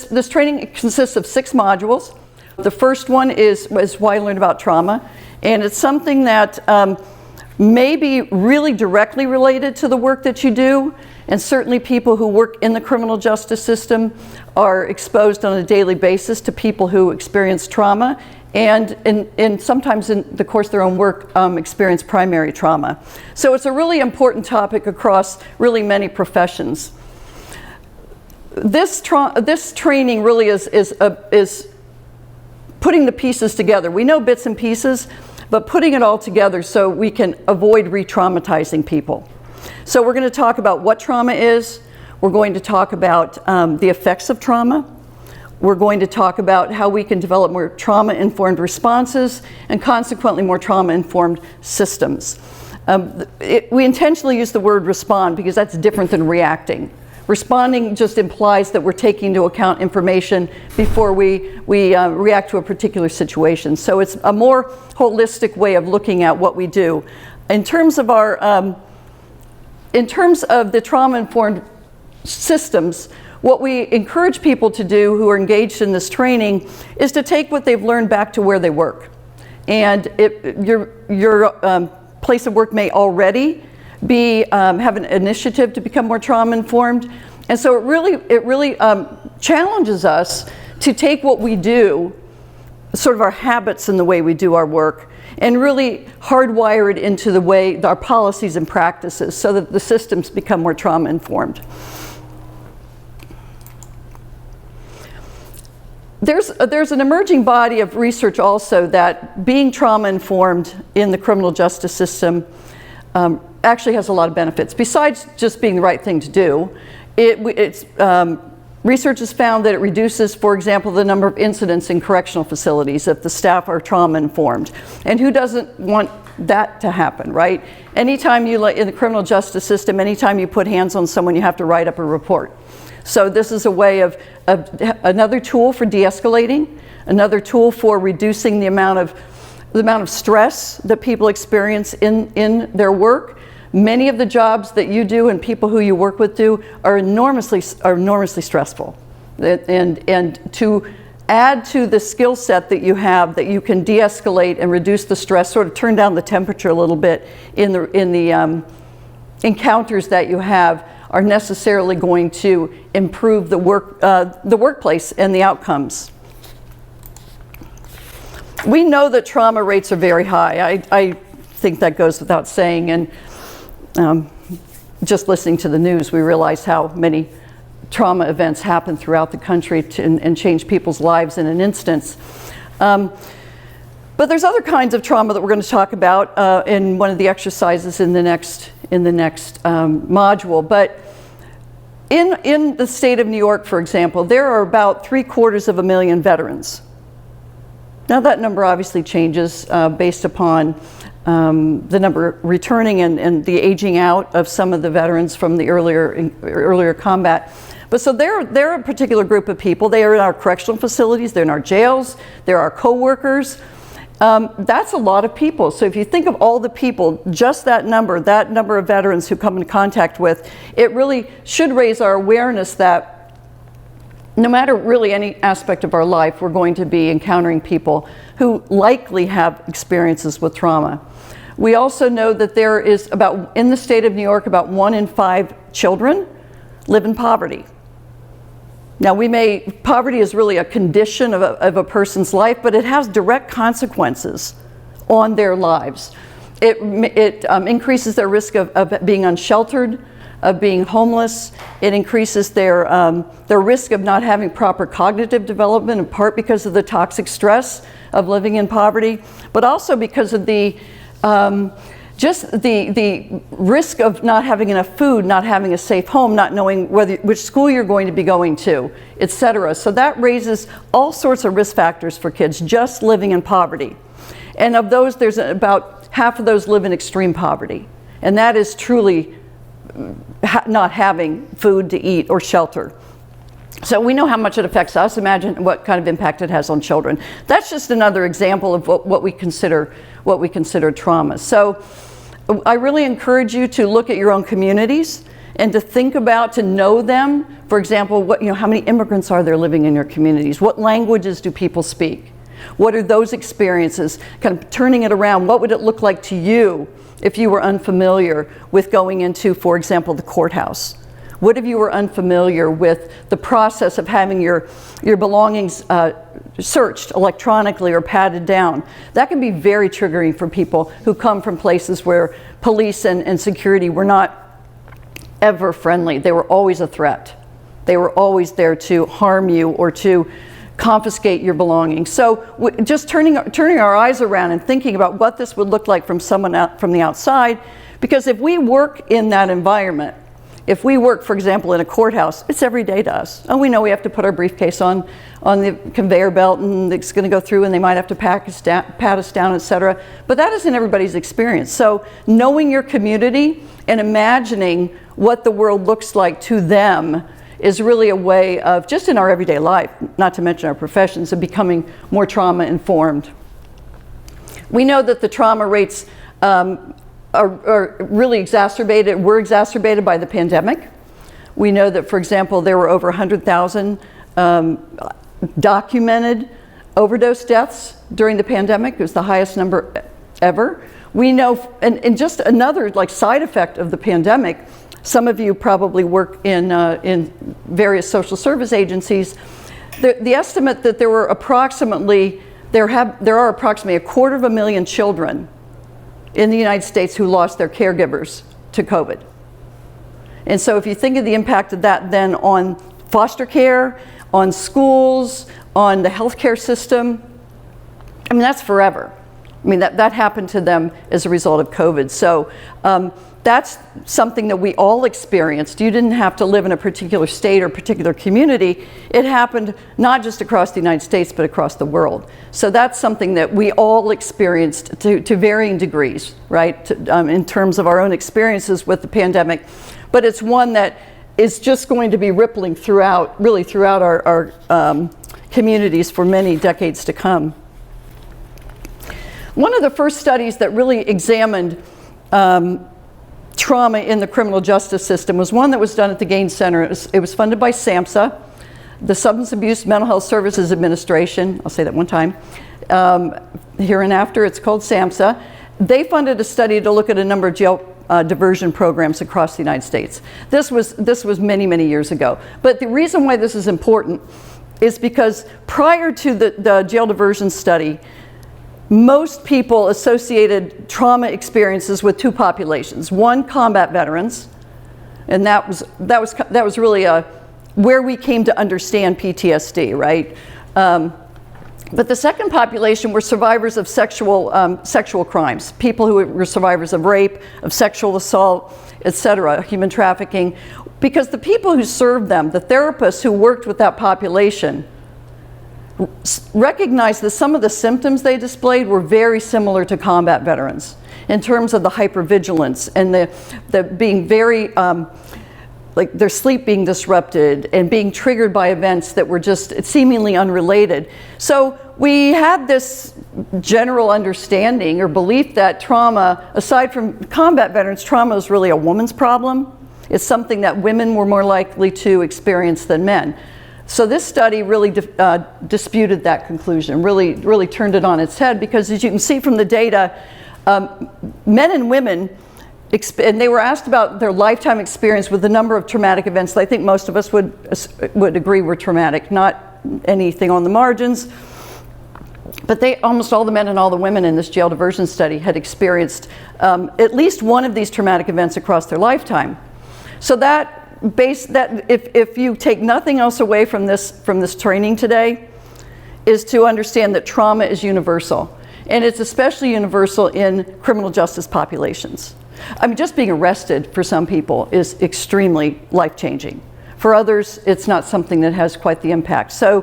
This training consists of 6 modules. The first one is why I learned about trauma, and it's something that may be really directly related to the work that you do, and certainly people who work in the criminal justice system are exposed on a daily basis to people who experience trauma, and sometimes in the course of their own work experience primary trauma. So it's a really important topic across really many professions. This training really is putting the pieces together. We know bits and pieces, but putting it all together so we can avoid re-traumatizing people. So we're going to talk about what trauma is. We're going to talk about the effects of trauma. We're going to talk about how we can develop more trauma-informed responses and consequently more trauma-informed systems. We intentionally use the word respond because that's different than reacting. Responding just implies that we're taking into account information before we react to a particular situation. So it's a more holistic way of looking at what we do. In terms of the trauma-informed systems, what we encourage people to do who are engaged in this training is to take what they've learned back to where they work. And your place of work may already have an initiative to become more trauma-informed. And so it really challenges us to take what we do, sort of our habits in the way we do our work, and really hardwire it into the way our policies and practices so that the systems become more trauma-informed. There's an emerging body of research also that being trauma-informed in the criminal justice system actually has a lot of benefits. Besides just being the right thing to do, research has found that it reduces, for example, the number of incidents in correctional facilities if the staff are trauma-informed. And who doesn't want that to happen, right? Anytime in the criminal justice system, anytime you put hands on someone, you have to write up a report. So this is a way of another tool for de-escalating, another tool for reducing the amount of stress that people experience in their work. Many of the jobs that you do and people who you work with do are enormously stressful. And to add to the skill set that you have, that you can de-escalate and reduce the stress, sort of turn down the temperature a little bit in the encounters that you have, are necessarily going to improve the workplace and the outcomes. We know that trauma rates are very high. I think that goes without saying, and just listening to the news, we realize how many trauma events happen throughout the country and change people's lives in an instance. But there's other kinds of trauma that we're going to talk about in one of the exercises in the next module. But in the state of New York, for example, there are about 750,000 veterans. Now that number obviously changes based upon the number returning and the aging out of some of the veterans from the earlier combat. But so they're a particular group of people. They are in our correctional facilities, they're in our jails, they're our co-workers. That's a lot of people. So if you think of all the people, just that number of veterans who come in contact with, it really should raise our awareness that no matter really any aspect of our life, we're going to be encountering people who likely have experiences with trauma. We also know that there is in the state of New York, about 1 in 5 children live in poverty. Now poverty is really a condition of a person's life, but it has direct consequences on their lives. It increases their risk of being unsheltered, of being homeless. It increases their risk of not having proper cognitive development, in part because of the toxic stress of living in poverty, but also because of the risk of not having enough food, not having a safe home, not knowing which school you're going to be going to, etc. So that raises all sorts of risk factors for kids just living in poverty. And of those, there's about half of those live in extreme poverty. And that is truly not having food to eat or shelter. So we know how much it affects us. Imagine what kind of impact it has on children. That's just another example of what we consider trauma. So I really encourage you to look at your own communities and to think about, to know them. For example, how many immigrants are there living in your communities? What languages do people speak? What are those experiences? Kind of turning it around, what would it look like to you if you were unfamiliar with going into, for example, the courthouse? What if you were unfamiliar with the process of having your belongings searched electronically or patted down? That can be very triggering for people who come from places where police and security were not ever friendly. They were always a threat. They were always there to harm you or to confiscate your belongings. So just turning our eyes around and thinking about what this would look like from someone from the outside, because if we work in that environment, if we work, for example, in a courthouse, it's every day to us. And we know we have to put our briefcase on the conveyor belt, and it's going to go through, and they might have to pat us down, etc. But that isn't everybody's experience. So knowing your community and imagining what the world looks like to them is really a way of, just in our everyday life, not to mention our professions, of becoming more trauma informed. We know that the trauma rates are really were exacerbated by the pandemic. We know that, for example, there were over 100,000 documented overdose deaths during the pandemic. It was the highest number ever. We know, and just another side effect of the pandemic, some of you probably work in various social service agencies. The estimate that there are approximately 250,000 children in the United States who lost their caregivers to COVID. And so if you think of the impact of that then on foster care, on schools, on the healthcare system, I mean, that's forever. I mean, that happened to them as a result of COVID. So that's something that we all experienced. You didn't have to live in a particular state or particular community. It happened not just across the United States, but across the world. So that's something that we all experienced to varying degrees, right? In terms of our own experiences with the pandemic. But it's one that is just going to be rippling throughout our communities for many decades to come. One of the first studies that really examined trauma in the criminal justice system was one that was done at the Gaines Center. It was funded by SAMHSA, the Substance Abuse Mental Health Services Administration. I'll say that one time. Hereinafter, it's called SAMHSA. They funded a study to look at a number of jail diversion programs across the United States. This was many, many years ago. But the reason why this is important is because prior to the jail diversion study, most people associated trauma experiences with two populations. One, combat veterans, and that was really where we came to understand PTSD, right? But the second population were survivors of sexual crimes, people who were survivors of rape, of sexual assault, etc., human trafficking, because the people who served them, the therapists who worked with that population, recognized that some of the symptoms they displayed were very similar to combat veterans in terms of the hypervigilance and the being very, their sleep being disrupted and being triggered by events that were just seemingly unrelated. So we had this general understanding or belief that trauma, aside from combat veterans, trauma is really a woman's problem. It's something that women were more likely to experience than men. So this study really disputed that conclusion, really turned it on its head, because as you can see from the data, men and women, and they were asked about their lifetime experience with the number of traumatic events that I think most of us would agree were traumatic, not anything on the margins. But almost all the men and all the women in this jail diversion study had experienced at least one of these traumatic events across their lifetime. So if you take nothing else away from this training today, is to understand that trauma is universal. And it's especially universal in criminal justice populations. I mean, just being arrested for some people is extremely life-changing. For others, it's not something that has quite the impact. So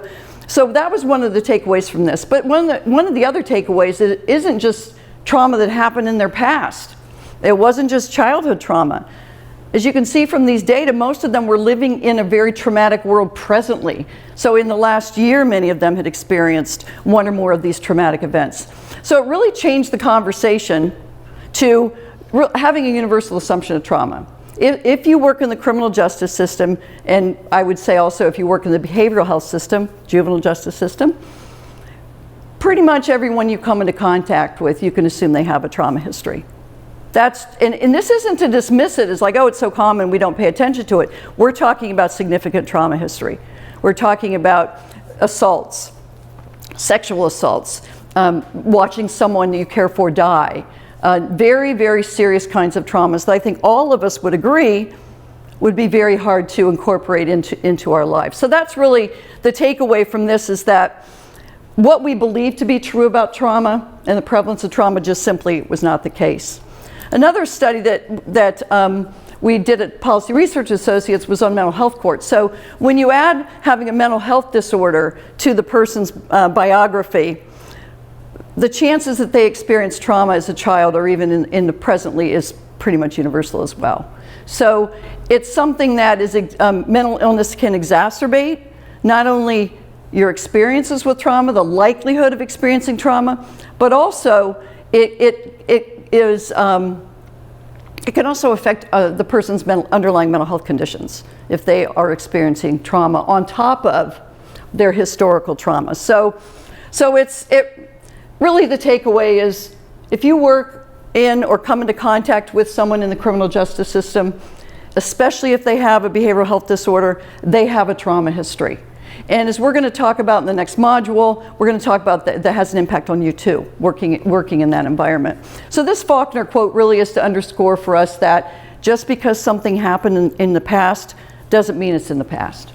that was one of the takeaways from this. But one of the other takeaways is it isn't just trauma that happened in their past. It wasn't just childhood trauma. As you can see from these data, most of them were living in a very traumatic world presently. So in the last year, many of them had experienced one or more of these traumatic events. So it really changed the conversation to having a universal assumption of trauma. if you work in the criminal justice system, and I would say also if you work in the behavioral health system, juvenile justice system, pretty much everyone you come into contact with, you can assume they have a trauma history. And this isn't to dismiss it as like, oh, it's so common, we don't pay attention to it. We're talking about significant trauma history. We're talking about assaults, sexual assaults, watching someone you care for die. Very, very serious kinds of traumas that I think all of us would agree would be very hard to incorporate into our lives. So that's really the takeaway from this, is that what we believe to be true about trauma and the prevalence of trauma just simply was not the case. Another study that we did at Policy Research Associates was on mental health courts. So when you add having a mental health disorder to the person's biography, the chances that they experience trauma as a child or even in the presently is pretty much universal as well. So it's something that is mental illness can exacerbate not only your experiences with trauma, the likelihood of experiencing trauma, but also it can also affect the person's underlying mental health conditions if they are experiencing trauma on top of their historical trauma. So really the takeaway is, if you work in or come into contact with someone in the criminal justice system, especially if they have a behavioral health disorder, they have a trauma history. And as we're going to talk about in the next module, we're going to talk about that has an impact on you too, working in that environment. So this Faulkner quote really is to underscore for us that just because something happened in the past doesn't mean it's in the past.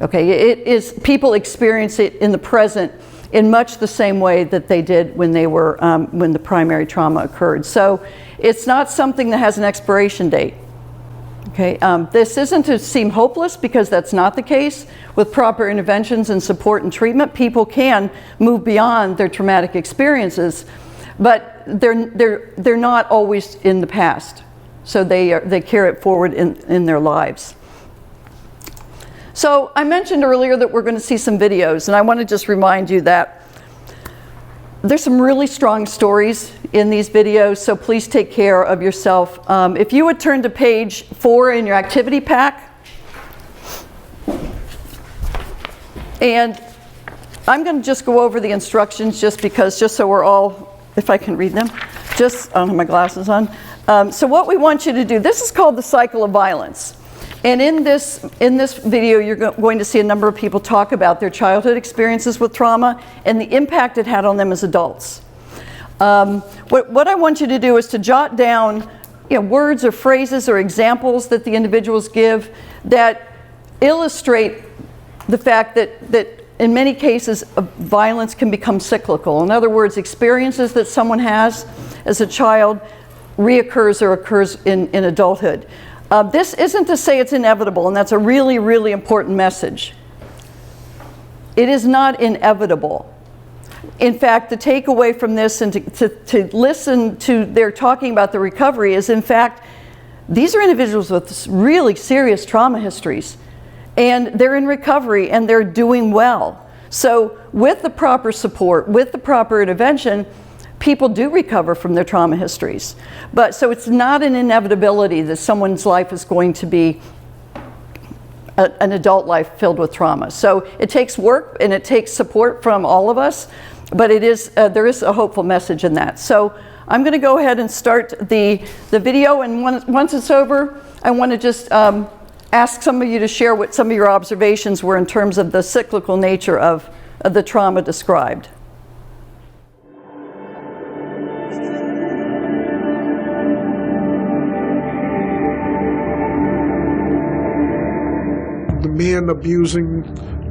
Okay, it is, people experience it in the present in much the same way that they did when they were when the primary trauma occurred. So it's not something that has an expiration date. Okay, this isn't to seem hopeless, because that's not the case. With proper interventions and support and treatment, people can move beyond their traumatic experiences, but they're not always in the past. So they carry it forward in their lives. So I mentioned earlier that we're going to see some videos, and I want to just remind you that there's some really strong stories in these videos, so please take care of yourself. If you would turn to page 4 in your activity pack. And I'm going to just go over the instructions just so we're all, if I can read them, I don't have my glasses on. So what we want you to do, this is called the cycle of violence. And in this video, you're going to see a number of people talk about their childhood experiences with trauma and the impact it had on them as adults. What I want you to do is to jot down words or phrases or examples that the individuals give that illustrate the fact that in many cases violence can become cyclical. In other words, experiences that someone has as a child reoccurs or occurs in adulthood. This isn't to say it's inevitable, and that's a really, really important message. It is not inevitable. In fact, the takeaway from this and to listen to their talking about the recovery is, in fact, these are individuals with really serious trauma histories, and they're in recovery and they're doing well. So with the proper support, with the proper intervention, people do recover from their trauma histories. But so it's not an inevitability that someone's life is going to be an adult life filled with trauma. So it takes work and it takes support from all of us, but it is there is a hopeful message in that. So I'm going to go ahead and start the video, and once it's over, I want to just ask some of you to share what some of your observations were in terms of the cyclical nature of the trauma described. The men abusing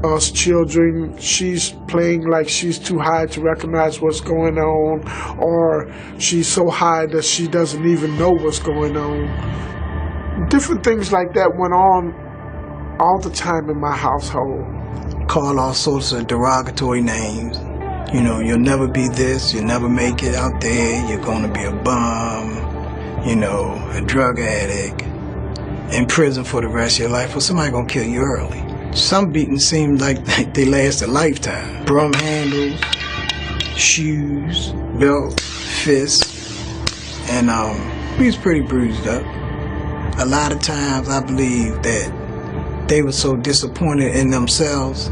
us children, she's playing like she's too high to recognize what's going on, or she's so high that she doesn't even know what's going on. Different things like that went on all the time in my household. Call all sorts of derogatory names. You know, you'll never be this, you'll never make it out there, you're gonna be a bum, you know, a drug addict, in prison for the rest of your life, or somebody gonna kill you early. Some beatings seem like they last a lifetime. Broom handles, shoes, belt, fists, and we was pretty bruised up. a lot of times I believe that they were so disappointed in themselves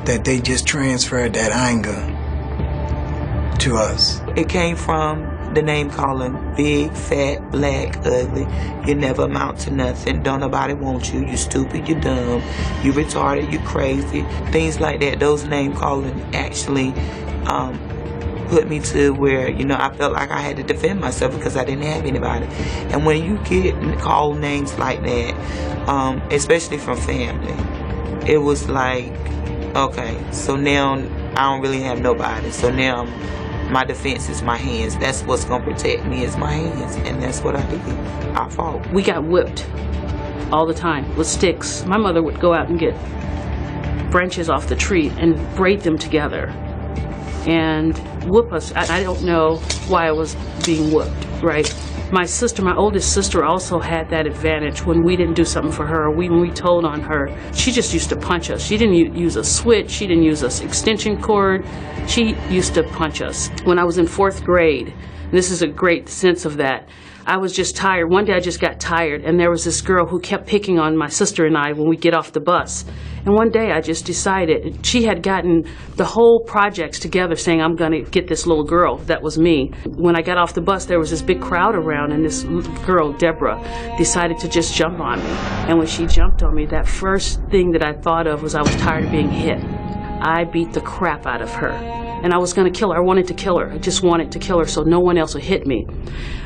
that they just transferred that anger to us. It came from the name calling: big, fat, black, ugly. You never amount to nothing. Don't nobody want you. You stupid, you dumb, you retarded, you crazy. Things like that. Those name calling actually put me to where, I felt like I had to defend myself because I didn't have anybody. And when you get called names like that, especially from family, it was like, okay, so now I don't really have nobody. So now my defense is my hands. That's what's going to protect me, is my hands. And that's what I did. I fought. We got whipped all the time with sticks. My mother would go out and get branches off the tree and braid them together and whoop us. I don't know why I was being whooped, right? My sister, my oldest sister, also had that advantage. When we didn't do something for her, when we told on her, she just used to punch us. She didn't use a switch. She didn't use an extension cord. She used to punch us. When I was in 4th grade, this is a great sense of that, I was just tired. One day I just got tired, and there was this girl who kept picking on my sister and I when we get off the bus. And one day I just decided, she had gotten the whole projects together saying, I'm going to get this little girl. That was me. When I got off the bus, there was this big crowd around, and this girl, Deborah, decided to just jump on me. And when she jumped on me, that first thing that I thought of was I was tired of being hit. I beat the crap out of her. And I was going to kill her. I wanted to kill her. I just wanted to kill her so no one else would hit me.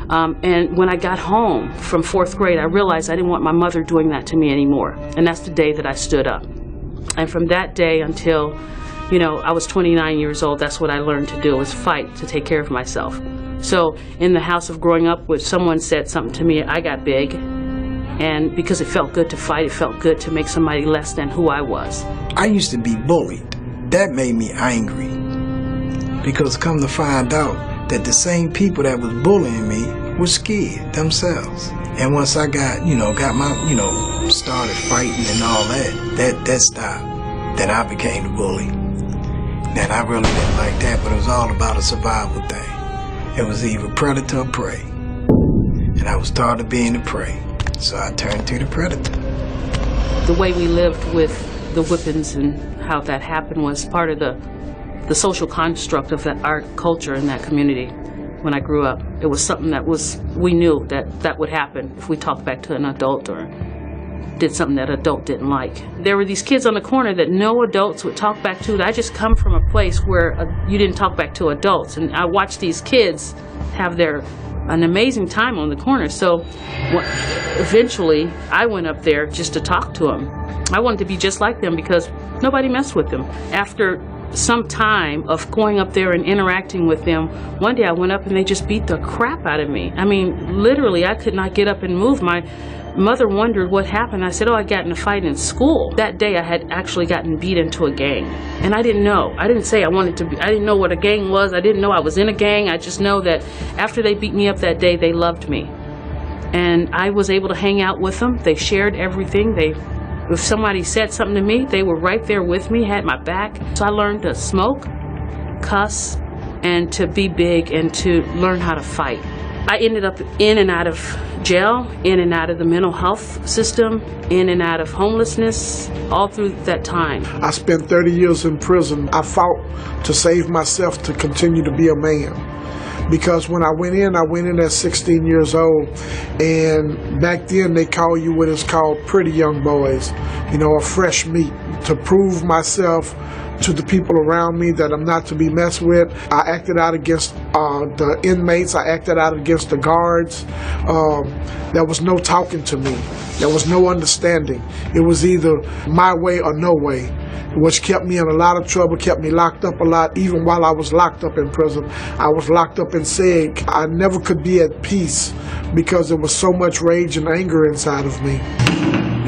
And when I got home from 4th grade, I realized I didn't want my mother doing that to me anymore. And that's the day that I stood up. And from that day until, I was 29 years old, that's what I learned to do, was fight to take care of myself. So in the house of growing up, when someone said something to me, I got big. And because it felt good to fight, it felt good to make somebody less than who I was. I used to be bullied. That made me angry. Because come to find out that the same people that was bullying me were scared themselves. And once I got my, started fighting and all that stopped. Then I became the bully. And I really didn't like that, but it was all about a survival thing. It was either predator or prey. And I was tired of being the prey. So I turned to the predator. The way we lived with the whippings and how that happened was part of the social construct of our culture in that community. When I grew up, it was something we knew that would happen if we talked back to an adult or did something that an adult didn't like. There were these kids on the corner that no adults would talk back to. I just come from a place where you didn't talk back to adults, and I watched these kids have an amazing time on the corner. So eventually, I went up there just to talk to them. I wanted to be just like them because nobody messed with them. After some time of going up there and interacting with them, one day I went up and they just beat the crap out of me. I mean, literally, I could not get up and move. My mother wondered what happened. I said, I got in a fight in school. That day I had actually gotten beat into a gang. And I didn't know. I didn't say I wanted to be. I didn't know what a gang was. I didn't know I was in a gang. I just know that after they beat me up that day, they loved me. And I was able to hang out with them. They shared everything. If somebody said something to me, they were right there with me, had my back. So I learned to smoke, cuss, and to be big and to learn how to fight. I ended up in and out of jail, in and out of the mental health system, in and out of homelessness, all through that time. I spent 30 years in prison. I fought to save myself to continue to be a man. Because when I went in at 16 years old, and back then they call you what is called pretty young boys, a fresh meat. To prove myself to the people around me that I'm not to be messed with, I acted out against the inmates, I acted out against the guards. There was no talking to me. There was no understanding. It was either my way or no way, which kept me in a lot of trouble, kept me locked up a lot. Even while I was locked up in prison, I was locked up in SEG. I never could be at peace because there was so much rage and anger inside of me.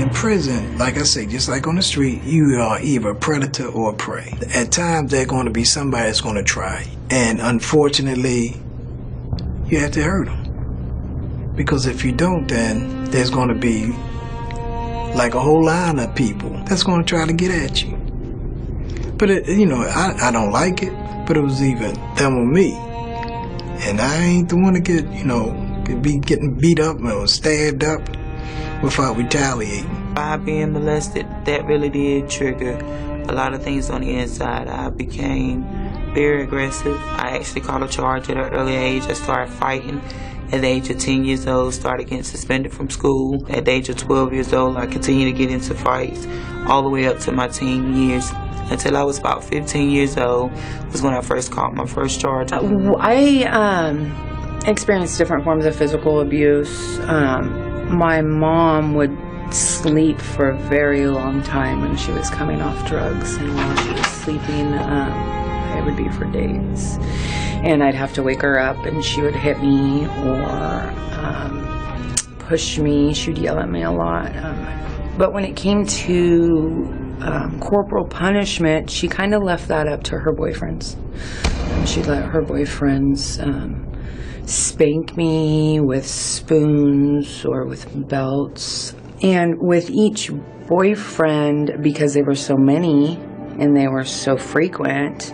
In prison, like I say, just like on the street, you are either a predator or a prey. At times, there's going to be somebody that's going to try. And unfortunately, you have to hurt them. Because if you don't, then there's going to be like a whole line of people that's going to try to get at you. But, I don't like it, but it was even them or me. And I ain't the one to be getting beat up or stabbed up. without retaliating. By being molested, that really did trigger a lot of things on the inside. I became very aggressive. I actually caught a charge at an early age. I started fighting at the age of 10 years old, started getting suspended from school. At the age of 12 years old, I continued to get into fights all the way up to my teen years. Until I was about 15 years old was when I first caught my first charge. I experienced different forms of physical abuse. My mom would sleep for a very long time when she was coming off drugs, and while she was sleeping, it would be for days. And I'd have to wake her up, and she would hit me or push me. She would yell at me a lot. But when it came to corporal punishment, she kind of left that up to her boyfriends. She let her boyfriends spank me with spoons or with belts. And with each boyfriend, because they were so many and they were so frequent,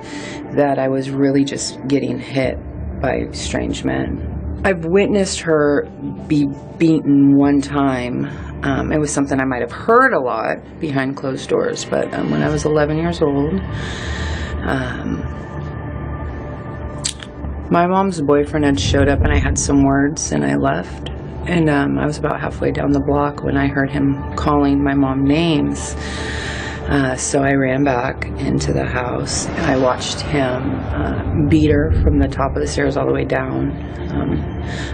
that I was really just getting hit by strange men. I've witnessed her be beaten one time. It was something I might have heard a lot behind closed doors, but when I was 11 years old, my mom's boyfriend had showed up and I had some words and I left. And I was about halfway down the block when I heard him calling my mom names. So I ran back into the house. I watched him beat her from the top of the stairs all the way down.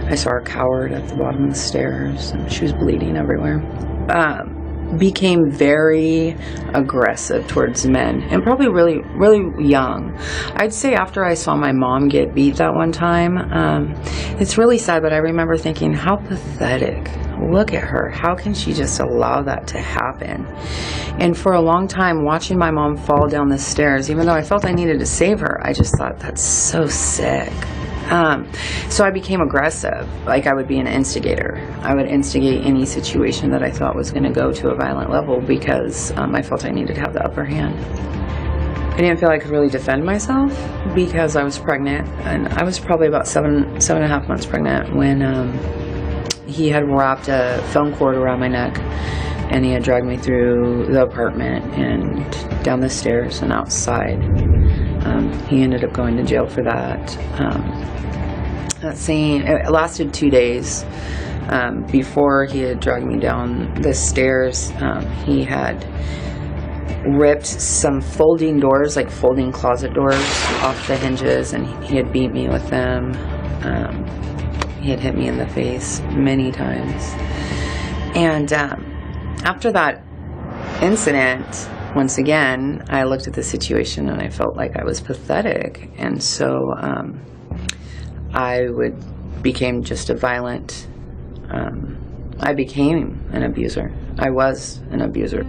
I saw her cowered at the bottom of the stairs. And she was bleeding everywhere. Became very aggressive towards men, and probably really, really young. I'd say after I saw my mom get beat that one time, it's really sad, but I remember thinking, how pathetic. Look at her. How can she just allow that to happen? And for a long time, watching my mom fall down the stairs, even though I felt I needed to save her, I just thought, that's so sick. So I became aggressive. Like, I would be an instigator. I would instigate any situation that I thought was going to go to a violent level because I felt I needed to have the upper hand. I didn't feel I could really defend myself because I was pregnant, and I was probably about seven and a half months pregnant when he had wrapped a film cord around my neck, and he had dragged me through the apartment and down the stairs and outside. He ended up going to jail for that. That scene, it lasted 2 days. Before he had dragged me down the stairs, he had ripped some folding doors, like folding closet doors, off the hinges, and he had beat me with them. He had hit me in the face many times. And after that incident, once again, I looked at the situation and I felt like I was pathetic. And so I became just a violent, I became an abuser. I was an abuser.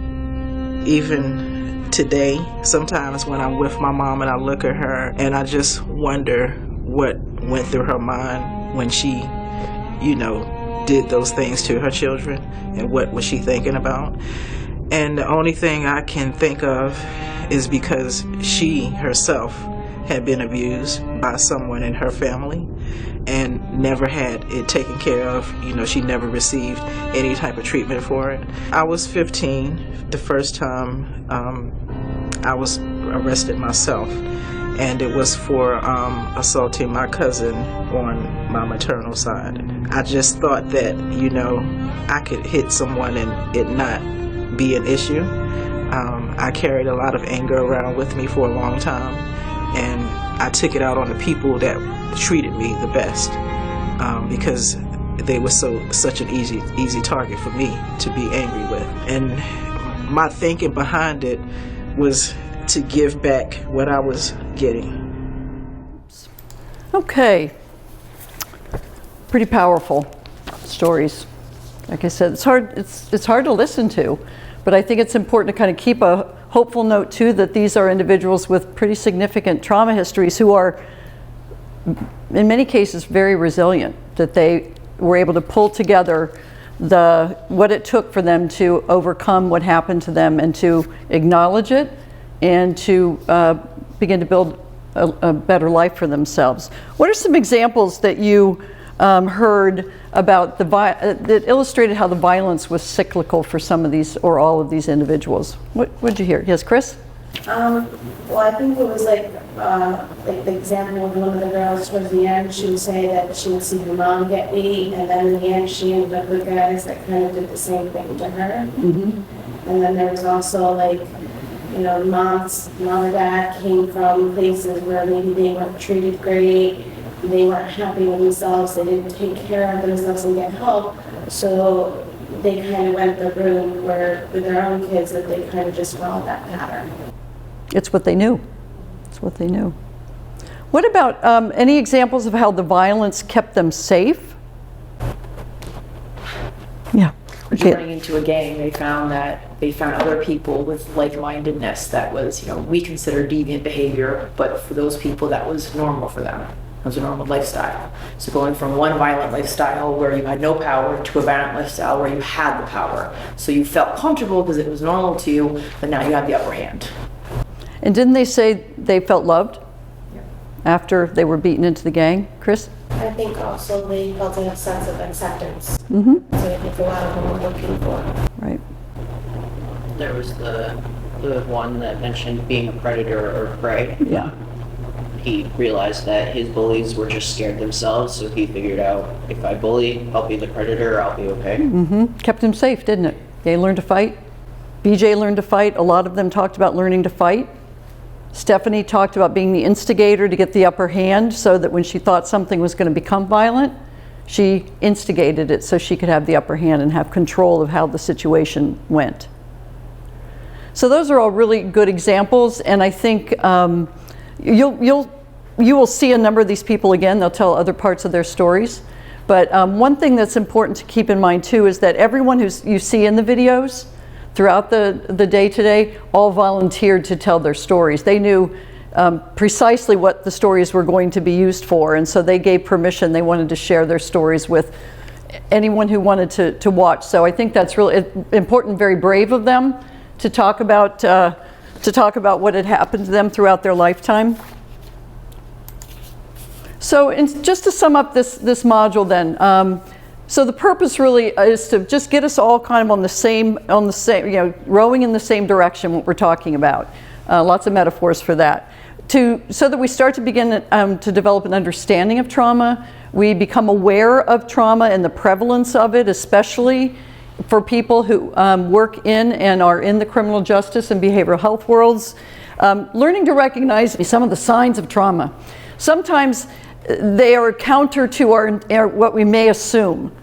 Even today, sometimes when I'm with my mom and I look at her and I just wonder what went through her mind when she, did those things to her children, and what was she thinking about. And the only thing I can think of is because she herself had been abused by someone in her family and never had it taken care of. She never received any type of treatment for it. I was 15 the first time I was arrested myself, and it was for assaulting my cousin on my maternal side. I just thought that, I could hit someone and it not be an issue. I carried a lot of anger around with me for a long time, and I took it out on the people that treated me the best because they were such an easy target for me to be angry with. And my thinking behind it was to give back what I was getting. Okay. Pretty powerful stories. Like I said, it's hard to listen to, but I think it's important to kind of keep a hopeful note too that these are individuals with pretty significant trauma histories who are, in many cases, very resilient, that they were able to pull together what it took for them to overcome what happened to them and to acknowledge it and to begin to build a better life for themselves. What are some examples that you heard about that illustrated how the violence was cyclical for some of these or all of these individuals. What did you hear? Yes, Chris? Well, I think it was like the example of one of the girls towards the end. She would say that she would see her mom get beat, and then in the end she ended up with guys that kind of did the same thing to her. Mm-hmm. And then there was also like, you know, mom or dad came from places where maybe they weren't treated great, they weren't happy with themselves, they didn't take care of themselves and get help. So they kind of went the route where with their own kids that they kind of just followed that pattern. It's what they knew. It's what they knew. What about any examples of how the violence kept them safe? Yeah. Joining into a gang, they found other people with like-mindedness that was, we consider deviant behavior, but for those people that was normal for them. It was a normal lifestyle. So going from one violent lifestyle where you had no power to a violent lifestyle where you had the power. So you felt comfortable because it was normal to you, but now you had the upper hand. And didn't they say they felt loved after they were beaten into the gang, Chris? I think also they felt a sense of acceptance. Mm-hmm. So I think a lot of them were looking for. Right. There was the one that mentioned being a predator or prey. Yeah. He realized that his bullies were just scared themselves, so he figured out, if I bully, I'll be the predator, I'll be okay. Mm-hmm. Kept him safe, didn't it? They learned to fight. BJ learned to fight. A lot of them talked about learning to fight. Stephanie talked about being the instigator to get the upper hand so that when she thought something was going to become violent, she instigated it so she could have the upper hand and have control of how the situation went. So those are all really good examples, and I think you will see a number of these people again. They'll tell other parts of their stories. But one thing that's important to keep in mind too is that everyone you see in the videos throughout the day today all volunteered to tell their stories. They knew precisely what the stories were going to be used for, and so they gave permission. They wanted to share their stories with anyone who wanted to watch. So I think that's really important, very brave of them to talk about what had happened to them throughout their lifetime. So just to sum up this module then, so the purpose really is to just get us all kind of on the same, rowing in the same direction, what we're talking about. Lots of metaphors for that. So that we start to begin to develop an understanding of trauma, we become aware of trauma and the prevalence of it, especially for people who work in and are in the criminal justice and behavioral health worlds. Learning to recognize some of the signs of trauma. Sometimes they are counter to our what we may assume.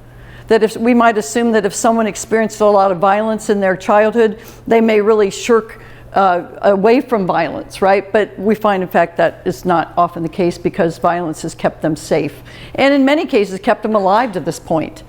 That we might assume that if someone experienced a lot of violence in their childhood, they may really shirk away from violence, right? But we find, in fact, that is not often the case because violence has kept them safe. And in many cases, kept them alive to this point.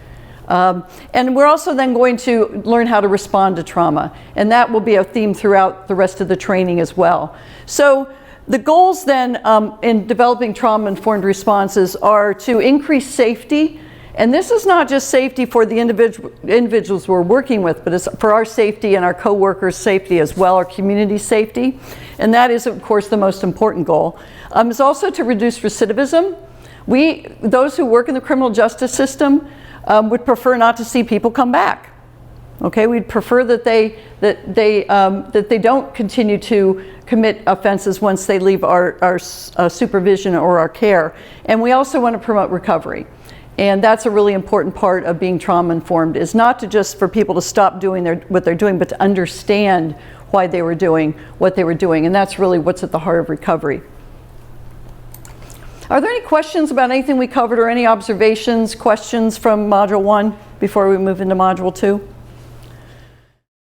And we're also then going to learn how to respond to trauma. And that will be a theme throughout the rest of the training as well. So the goals then in developing trauma-informed responses are to increase safety. And this is not just safety for the individuals we're working with, but it's for our safety and our co-workers' safety as well, our community safety. And that is, of course, the most important goal. It's also to reduce recidivism. Those who work in the criminal justice system would prefer not to see people come back. Okay, we'd prefer that they don't continue to commit offenses once they leave our supervision or our care. And we also want to promote recovery. And that's a really important part of being trauma-informed, is not to just for people to stop doing what they're doing, but to understand why they were doing what they were doing. And that's really what's at the heart of recovery. Are there any questions about anything we covered or any observations, questions from Module 1 before we move into Module 2?